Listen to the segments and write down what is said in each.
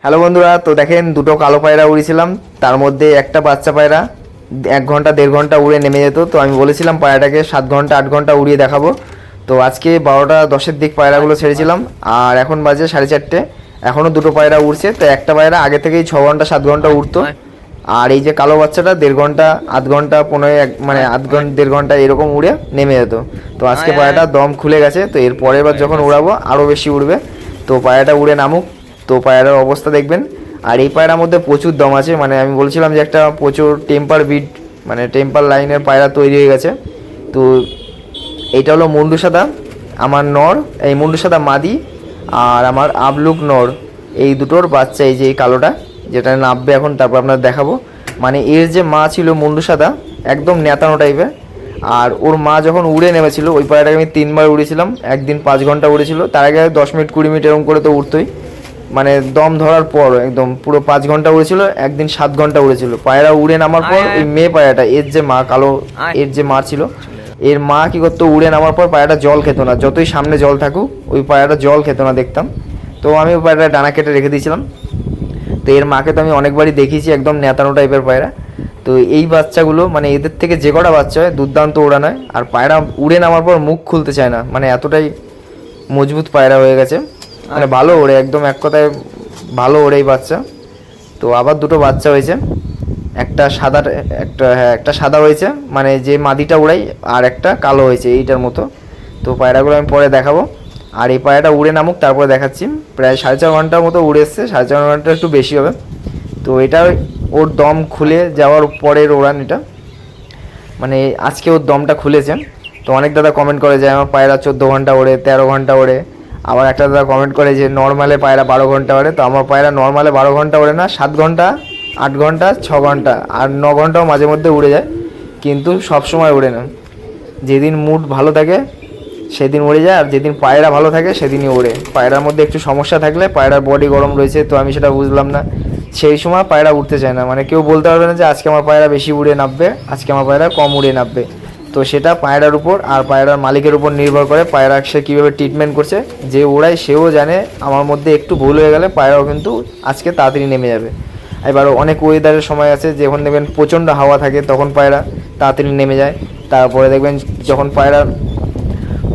Hello বন্ধুরা, তো দেখেন দুটো কালো পায়রা উড়িয়েছিলাম, তার মধ্যে একটা বাচ্চা পায়রা 1 ঘন্টা 1.5 ঘন্টা উড়ে নেমে যেত। তো আমি বলেছিলাম পায়রাটাকে 7 ঘন্টা 8 ঘন্টা উড়িয়ে দেখাবো। তো আজকে 12টা 10-এর দিক পায়রাগুলো ছেড়েছিলাম, আর এখন বাজে 4:30। এখনও দুটো পায়রা উড়ছে। তো একটা পায়রা আগে থেকেই 6 ঘন্টা 7 ঘন্টা উঠতো, আর এই যে কালো বাচ্চাটা 1.5 ঘন্টা 8 ঘন্টা 15 মানে 1.5 ঘন্টা এরকম উড়ে নেমে যেত। তো আজকে পায়রাটা দম খুলে গেছে, তো এর পরের বার যখন উড়াবো আরও বেশি উড়বে। তো পায়রাটা উড়ে নামুক, তো পায়রার অবস্থা দেখবেন। আর এই পায়রার মধ্যে প্রচুর দম আছে, মানে আমি বলছিলাম যে একটা প্রচুর টেম্পার বিট মানে টেম্পার লাইনের পায়রা তৈরি হয়ে গেছে। তো এইটা হলো মুন্ডু সাদা আমার নর, এই মুন্ডু সাদা মাদি, আর আমার আবলুক নর, এই দুটোর বাচ্চা। এই যে এই কালোটা যেটা নামবে এখন, তারপর আপনার দেখাবো। মানে এর যে মা ছিল মুন্ডু সাদা, একদম নেতানো টাইপের, আর ওর মা যখন উড়ে নেমেছিল ওই পায়রাটাকে আমি 3বার উড়েছিলাম। একদিন 5 ঘন্টা উড়েছিল, তার আগে 10 মিনিট 20 মিনিট এরকম করে তো উঠতোই, মানে দম ধরার পর একদম পুরো 5 ঘন্টা উড়েছিল। একদিন 7 ঘন্টা উড়েছিল। পায়রা উড়ে নামার পর ওই মেয়ে পায়রাটা, এর যে মা কালো, এর যে মা ছিল, এর মা কী করতো, উড়ে নামার পর পায়রাটা জল খেত না, যতই সামনে জল থাকুক ওই পায়রাটা জল খেত না দেখতাম। তো আমি ওই পায়রাটা ডানা কেটে রেখে দিয়েছিলাম। তো এর মাকে তো আমি অনেকবারই দেখিয়েছি, একদম নেতানো টাইপের পায়রা। তো এই বাচ্চাগুলো মানে এদের থেকে যে কটা বাচ্চা হয় দুর্দান্ত ওড়ানো হয়, আর পায়রা উড়ে নামার পর মুখ খুলতে চায় না, মানে এতটাই মজবুত পায়রা হয়ে গেছে, মানে ভালো ওড়ে, একদম এক কথায় ভালো ওড়ে এই বাচ্চা। তো আবার দুটো বাচ্চা হয়েছে, একটা সাদা, একটা সাদা হয়েছে মানে যে মাদিটা উড়াই, আর একটা কালো হয়েছে এইটার মতো। তো পায়রাগুলো আমি পরে দেখাবো। আর এই পায়রাটা উড়ে নামুক, তারপরে দেখাচ্ছি। প্রায় 4.5 ঘন্টার মতো উড়ে এসছে, 4.5 ঘন্টা একটু বেশি হবে। তো এটা ওর দম খুলে যাওয়ার পরের ওড়ান এটা, মানে আজকে ওর দমটা খুলেছে। তো অনেক দাদা কমেন্ট করে যে আমার পায়রা 14 ঘন্টা ওড়ে, 13 ঘন্টা ওড়ে। আবার একটা দাদা কমেন্ট করে যে নর্মালে পায়রা 12 ঘন্টা ওড়ে। তো আমার পায়রা নর্মালে 12 ঘন্টা ওড়ে না, 7 ঘন্টা 8 ঘন্টা 6 ঘন্টা আর 9 ঘন্টাও মাঝে মধ্যে উড়ে যায়, কিন্তু সব সময় উড়ে না। যেদিন মুড ভালো থাকে সেদিন উড়ে যায়, আর যেদিন পায়রা ভালো থাকে সেদিনই ওড়ে। পায়রার মধ্যে একটু সমস্যা থাকলে, পায়রার বডি গরম রয়েছে তো আমি সেটা বুঝলাম না, সেই সময় পায়রা উঠতে চায় না। মানে কেউ বলতে পারবে না যে আজকে আমার পায়রা বেশি উড়ে নামবে, আজকে আমার পায়রা কম উড়ে নামবে। তো সেটা পায়রার উপর আর পায়রার মালিকের উপর নির্ভর করে, পায়রা সে কীভাবে ট্রিটমেন্ট করছে। যে ওড়ায় সেও জানে আমার মধ্যে একটু ভুল হয়ে গেলে পায়রাও কিন্তু আজকে তাড়াতাড়ি নেমে যাবে। এবার অনেক ওয়েদারের সময় আছে, যখন দেখবেন প্রচণ্ড হাওয়া থাকে তখন পায়রা তাড়াতাড়ি নেমে যায়। তারপরে দেখবেন যখন পায়রা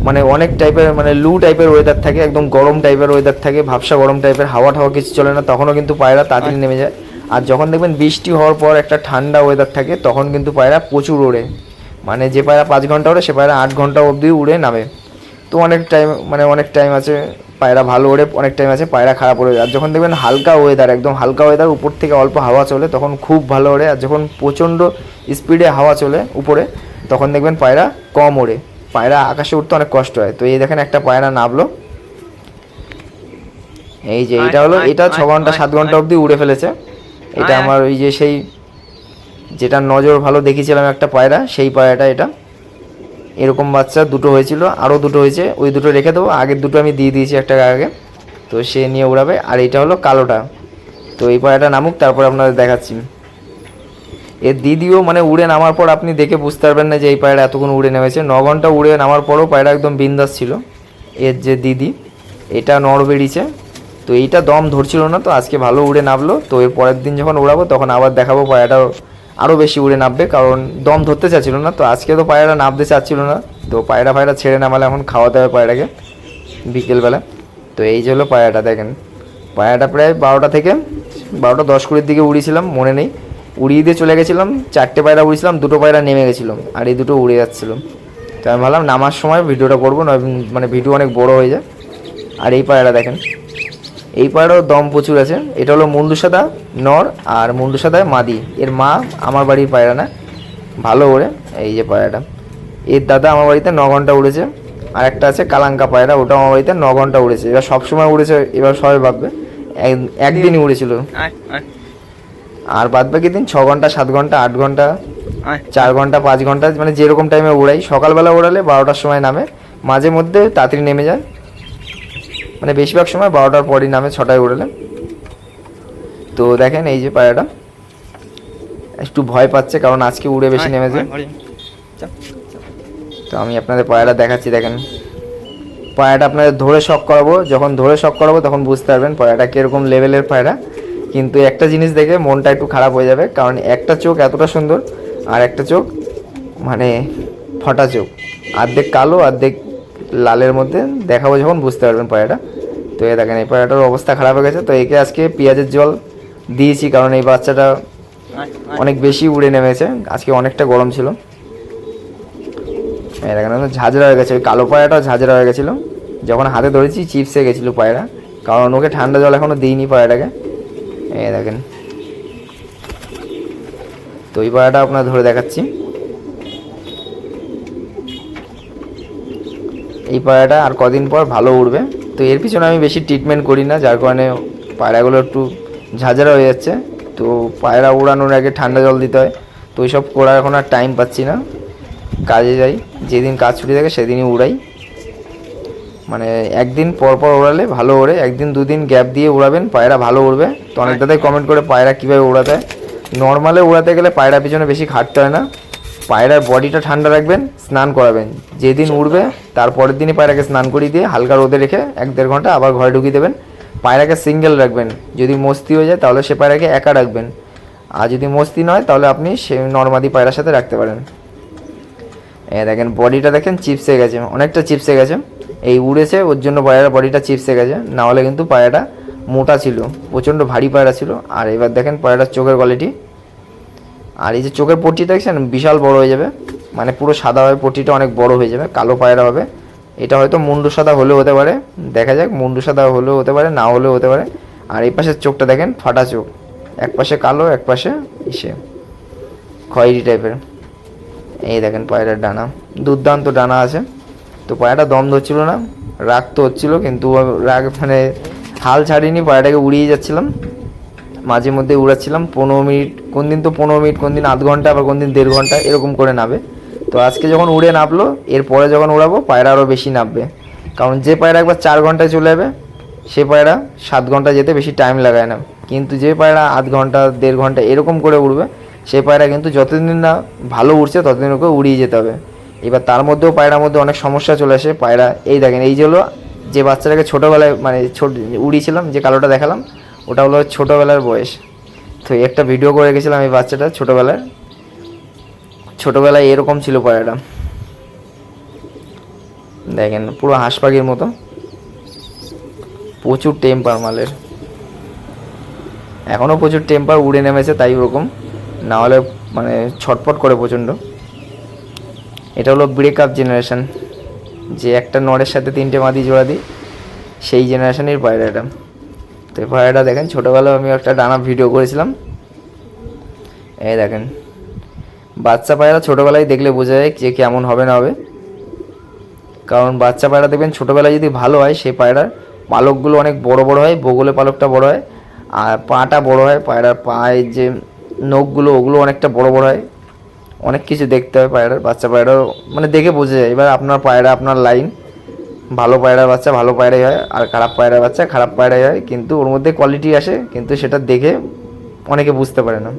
মানে অনেক টাইপের মানে লু টাইপের ওয়েদার থাকে, একদম গরম টাইপের ওয়েদার থাকে, ভাবসা গরম টাইপের, হাওয়া ঠাওয়া কিছু চলে না, তখনও কিন্তু পায়রা তাড়াতাড়ি নেমে যায়। আর যখন দেখবেন বৃষ্টি হওয়ার পর একটা ঠান্ডা ওয়েদার থাকে, তখন কিন্তু পায়রা প্রচুর ওড়ে। মানে যে পায়রা 5 ঘন্টা ওড়ে সে পায়রা 8 ঘন্টা অবধি উড়ে নামে। তো অনেক টাইম মানে অনেক টাইম আছে পায়রা ভালো ওড়ে, অনেক টাইম আছে পায়রা খারাপ ওড়ে। আর যখন দেখবেন হালকা ওয়েদার, একদম হালকা ওয়েদার, উপর থেকে অল্প হাওয়া চলে, তখন খুব ভালো ওড়ে। আর যখন প্রচণ্ড স্পিডে হাওয়া চলে উপরে, তখন দেখবেন পায়রা কম ওড়ে। পায়রা আকাশে উঠতে অনেক কষ্ট হয়। তো এই দেখেন একটা পায়রা নামলো, এই যে এটা হলো, এটা 6 ঘন্টা 7 ঘন্টা অবধি উড়ে ফেলেছে। এটা আমার ওই যে সেই যেটা নজর ভালো দেখিয়েছিলাম একটা পায়রা, সেই পায়রাটা এটা। এরকম বাচ্চা দুটো হয়েছিল, আরও দুটো হয়েছে, ওই দুটো রেখে দেবো, আগের দুটো আমি দিয়ে দিয়েছি একটা আগে, তো সে নিয়ে উড়াবে। আর এইটা হলো কালোটা। তো এই পায়রাটা নামুক, তারপর আপনাদের দেখাচ্ছি। এর দিদিও মানে উড়ে নামার পর আপনি দেখে বুঝতে পারবেন না যে এই পায়রা এতক্ষণ উড়ে নেমেছে। 9 ঘন্টা উড়ে নামার পরও পায়রা একদম বিন্দাস ছিল। এর যে দিদি, এটা নড় বেরিয়েছে, তো এইটা দম ধরছিল না, তো আজকে ভালো উড়ে নামলো। তো এর পরের দিন যখন উড়াবো তখন আবার দেখাবো পায়রাটা আরও বেশি উড়ে নামবে, কারণ দম ধরতে চাচ্ছিল না। তো আজকে তো পায়রা নামতে চাচ্ছিল না, তো পায়রা ছেড়ে নামালে এখন খাওয়াতে হবে পায়রাকে বিকেলবেলা। তো এই যে হলো পায়রাটা, দেখেন পায়রাটা প্রায় 12টা থেকে 12টা 10-20 দিকে উড়িয়েছিলাম, মনে নেই, উড়িয়ে দিয়ে চলে গেছিলাম। 4টে পায়রা উড়িয়েছিলাম, 2টো পায়রা নেমে গেছিলাম, আর এই দুটো উড়ে যাচ্ছিলো। তো আমি ভাবলাম নামার সময় ভিডিওটা করবো, নয় মানে ভিডিও অনেক বড় হয়ে যায়। আর এই পায়রা দেখেন, এই পায়রাও দম প্রচুর আছে। এটা হলো মুন্ডু সাদা নর, আর মুন্ডু সাদায় মাদি। এর মা আমার বাড়ির পায়রা না, ভালো ওড়ে। এই যে পায়রাটা, এর দাদা আমার বাড়িতে 9 ঘন্টা উড়েছে। আর একটা আছে কালাঙ্কা পায়রা, ওটাও আমার বাড়িতে 9 ঘন্টা উড়েছে। এবার সবসময় উড়েছে, এবার সবাই ভাববে একদিনই উড়েছিল, আর বাদ বাকি দিন 6 ঘন্টা 7 ঘন্টা 8 ঘন্টা 4 ঘন্টা 5 ঘন্টা, মানে যেরকম টাইমে উড়াই। সকালবেলা উড়ালে 12টার সময় নামে, মাঝে মধ্যে তাড়াতাড়ি নেমে যায়, মানে বেশিরভাগ সময় 12টার পরই নামে 6টায় উড়ালে। তো দেখেন এই যে পায়রাটা একটু ভয় পাচ্ছে, কারণ আজকে উড়ে বেশি নেমেছে। তো আমি আপনাদের পায়রা দেখাচ্ছি, দেখেন পায়রাটা আপনাদের ধরে শক করাবো, যখন ধরে শক করাবো তখন বুঝতে পারবেন পায়রাটা কীরকম লেভেলের পায়রা। কিন্তু একটা জিনিস দেখে মনটা একটু খারাপ হয়ে যাবে, কারণ একটা চোখ এতটা সুন্দর আর একটা চোখ মানে ফটা চোখ, অর্ধেক কালো অর্ধেক লালের মধ্যে। দেখাবো যখন বুঝতে পারবেন পায়রাটা। তো এই দেখেন এই পায়রাটার অবস্থা খারাপ হয়ে গেছে। তো একে আজকে পেঁয়াজের জল দিয়েছি, কারণ এই বাচ্চাটা অনেক বেশি উড়ে নেমেছে, আজকে অনেকটা গরম ছিল। এই দেখেন ঝাঁঝরা হয়ে গেছে, ওই কালো পায়রাটাও ঝাঁঝরা হয়ে গেছিলো, যখন হাতে ধরেছি চিপসে গেছিলো পায়রা, কারণ ওকে ঠান্ডা জল এখনও দিইনি পায়রাটাকে। এই দেখেন, তো এই পায়রাটা আপনার ধরে দেখাচ্ছি। এই পায়রাটা আর কদিন পর ভালো উড়বে। তো এর পিছনে আমি বেশি ট্রিটমেন্ট করি না, যার কারণে পায়রাগুলো একটু ঝাঁঝরা হয়ে যাচ্ছে। তো পায়রা উড়ানোর আগে ঠান্ডা জল দিতে হয়, তো ওইসব করার এখন আর টাইম পাচ্ছি না, কাজে যাই, যেদিন কাজ ছুটি থাকে সেদিনই উড়াই। মানে একদিন পর পর উড়ালে ভালো ওড়ে, একদিন দুদিন গ্যাপ দিয়ে উড়াবেন, পায়রা ভালো উড়বে। তো অনেক দাদাই কমেন্ট করে পায়রা কীভাবে উড়াতে হয়। নর্মালে উড়াতে গেলে পায়রা পিছনে বেশি খাটতে হয় না, পায়রার বডিটা ঠান্ডা রাখবেন, স্নান করাবেন, যেদিন উড়বে তারপরের দিনই পায়রাকে স্নান করিয়ে দিয়ে হালকা রোদে রেখে 1-1.5 ঘন্টা আবার ঘরে ঢুকিয়ে দেবেন। পায়রাকে সিঙ্গেল রাখবেন, যদি মস্তি হয়ে যায় তাহলে সে পায়রাকে একা রাখবেন, আর যদি মস্তি নয় তাহলে আপনি সে নর্মাদি পায়রার সাথে রাখতে পারেন। দেখেন বডিটা দেখেন চিপসে গেছে, অনেকটা চিপসে গেছে, এই উড়েছে ওর জন্য পায়রার বডিটা চিপসে গেছে, না হলে কিন্তু পায়রাটা মোটা ছিল, প্রচণ্ড ভারী পায়রা ছিল। আর এবার দেখেন পায়রার চোখের কোয়ালিটি, আর এই যে চোখের পট্টি দেখছেন বিশাল বড় হয়ে যাবে, মানে পুরো সাদা হবে, পট্টিটা অনেক বড় হয়ে যাবে, কালো পায়রা হবে। এটা হয়তো মুন্ডু সাদা হলেও হতে পারে, দেখা যাক, মুন্ডু সাদা হলেও হতে পারে, না হলেও হতে পারে। আর এই পাশের চোখটা দেখেন ফাটা চোখ, এক পাশে কালো এক পাশে খয়েরি টাইপের। এই দেখেন পায়রার ডানা, দুর্দান্ত ডানা আছে। তো পায়রাটা দম ধরছিল না, রাগ তো হচ্ছিলো, কিন্তু রাগ মানে হাল ছাড়িনি, পায়রাটাকে উড়িয়ে যাচ্ছিলাম, মাঝে মধ্যে উড়াচ্ছিলাম। 15 মিনিট, কোন দিন তো 15 মিনিট, কোন দিন আধ ঘন্টা, আবার কোন দিন 1.5 ঘন্টা এরকম করে নাবে। তো আজকে যখন উড়ে নামলো, এরপরে যখন উড়াবো পায়রা আরও বেশি নামবে, কারণ যে পায়রা একবার 4 ঘন্টায় চলে যাবে সে পায়রা 7 ঘন্টা যেতে বেশি টাইম লাগায় না, কিন্তু যে পায়রা আধ ঘন্টা 1.5 ঘন্টা এরকম করে উড়বে সে পায়রা কিন্তু যতদিন না ভালো উড়ছে ততদিন ওকে উড়িয়ে যেতে হবে। এবার তার মধ্যেও পায়রার মধ্যে অনেক সমস্যা চলে আসে। পায়রা এই দেখেন, এই যে হলো যে বাচ্চাটাকে ছোটোবেলায় মানে উড়িয়েছিলাম, যে কালোটা দেখালাম, ওটা হলো ছোটোবেলার বয়স। তো একটা ভিডিও করে গেছিলাম এই বাচ্চাটা ছোটোবেলায় এরকম ছিল পায়রাটা, দেখেন পুরো হাঁস পাখির মতো, প্রচুর টেম্পার মালের, এখনও প্রচুর টেম্পার, উড়ে নেমেছে তাই ওরকম, না হলে মানে ছটফট করে প্রচণ্ড। এটা হলো ব্রেকআপ জেনারেশন, যে একটা নড়ের সাথে 3টে মাদি জোড়া দিই, সেই জেনারেশনের পায়রা এটা। তো এই পায়রাটা দেখেন, ছোটোবেলায় আমি একটা ডানা ভিডিও করেছিলাম। এই দেখেন বাচ্চা পায়রা ছোটোবেলায় দেখলে বোঝা যায় যে কেমন হবে না হবে, কারণ বাচ্চা পায়রা দেখবেন ছোটোবেলায় যদি ভালো হয় সেই পায়রার পালকগুলো অনেক বড় বড় হয়, বগলে পালকটা বড় হয়, আর পাটা বড় হয়, পায়রার পায়ের যে নখগুলো ওগুলো অনেকটা বড় বড় হয়, অনেক কিছু দেখতে হয় পায়রার, বাচ্চা পায়রাও মানে দেখে বোঝা যায়। এবার আপনার পায়রা আপনার লাইন, ভালো পায়রার বাচ্চা ভালো পায়রাই হয়, আর খারাপ পায়রার বাচ্চা খারাপ পায়রাই হয়, কিন্তু ওর মধ্যে কোয়ালিটি আসে, কিন্তু সেটা দেখে অনেকে বুঝতে পারে না।